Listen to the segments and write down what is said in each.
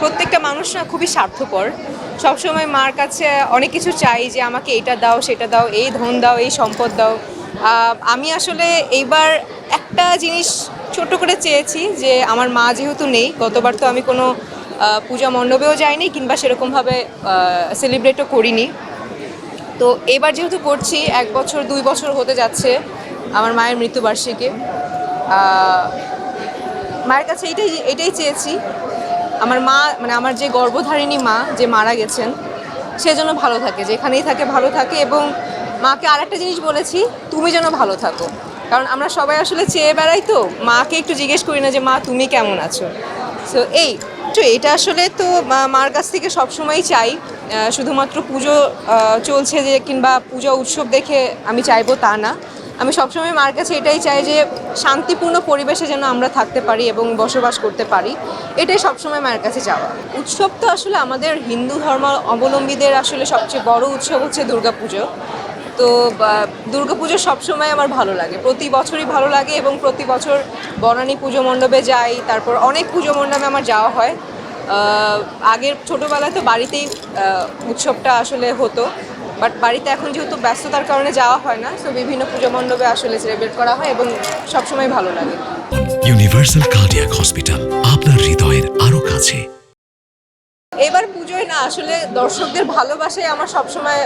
প্রত্যেকটা মানুষ না খুবই স্বার্থপর। সবসময় মার কাছে অনেক কিছু চাই যে আমাকে এটা দাও, সেটা দাও, এই ধন দাও, এই সম্পদ দাও। আমি আসলে এইবার একটা জিনিস ছোট করে চেয়েছি যে আমার মা যেহেতু নেই, গতবার তো আমি কোনো পূজা মণ্ডপেও যাইনি কিংবা সেরকমভাবে সেলিব্রেটও করিনি। তো এবার যেহেতু করছি, 1 বছর 2 বছর হতে যাচ্ছে আমার মায়ের মৃত্যুবার্ষিকী। মায়ের কাছে এটাই চেয়েছি, আমার মা মানে আমার যে গর্ভধারিণী মা যে মারা গেছেন, সে যেন ভালো থাকে, যেখানেই থাকে ভালো থাকে। এবং মাকে আরেকটা জিনিস বলেছি, তুমি যেন ভালো থাকো। কারণ আমরা সবাই আসলে চেয়ে বেড়াই, তো মাকে একটু জিজ্ঞেস করি না যে মা তুমি কেমন আছো। সো এটা আসলে তো মার কাছ থেকে সবসময় চাই। শুধুমাত্র পুজো চলছে যে কিংবা পূজা উৎসব দেখে আমি চাইবো তা না। আমি সবসময় মার কাছে এটাই চাই যে শান্তিপূর্ণ পরিবেশে যেন আমরা থাকতে পারি এবং বসবাস করতে পারি। এটাই সবসময় মায়ের কাছে চাওয়া। উৎসব তো আসলে আমাদের হিন্দু ধর্ম অবলম্বীদের আসলে সবচেয়ে বড় উৎসব হচ্ছে দুর্গাপুজো। তো দুর্গাপুজো সবসময় আমার ভালো লাগে, প্রতি বছরই ভালো লাগে এবং প্রতি বছর বনানী পুজো মণ্ডপে যাই, তারপর অনেক পুজো মণ্ডপে আমার যাওয়া হয়। আগের ছোটোবেলায় তো বাড়িতেই উৎসবটা আসলে হতো, বাট বাড়িতে এখন যেহেতু ব্যস্ততার কারণে যাওয়া হয় না, সো বিভিন্ন পুজো মণ্ডপে আসলে সেলিব্রেট করা হয় এবং সবসময় ভালো লাগে। ইউনিভার্সাল কার্ডিয়াক হসপিটাল, আপনার হৃদয়ের আরো কাছে। এবার পুজোয় না আসলে দর্শকদের ভালোবাসাই আমার সবসময়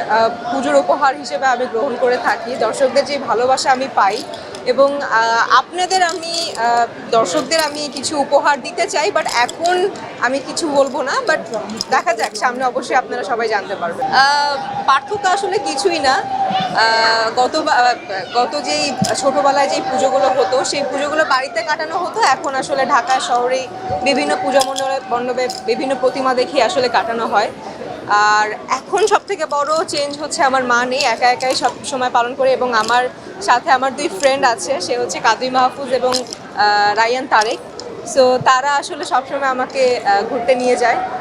পুজোর উপহার হিসেবে আমি গ্রহণ করে থাকি। দর্শকদের যে ভালোবাসা আমি পাই এবং আপনাদের আমি দর্শকদের আমি কিছু উপহার দিতে চাই, বাট এখন আমি কিছু বলবো না। বাট দেখা যাক, সামনে অবশ্যই আপনারা সবাই জানতে পারবেন। পার্থক্য আসলে কিছুই না। গত যেই ছোটোবেলায় যেই পুজোগুলো হতো, সেই পুজোগুলো বাড়িতে কাটানো হতো। এখন আসলে ঢাকা শহরেই বিভিন্ন পূজা মণ্ডপে বিভিন্ন প্রতিমা দেখে আসলে কাটানো হয়। আর এখন সবথেকে বড় চেঞ্জ হচ্ছে আমার মা নেই, একা একাই সব সময় পালন করে এবং আমার সাথে আমার 2 ফ্রেন্ড আছে, সে হচ্ছে কাদরি মাহফুজ এবং রায়ান তারেক। সো তারা আসলে সবসময় আমাকে ঘুরতে নিয়ে যায়।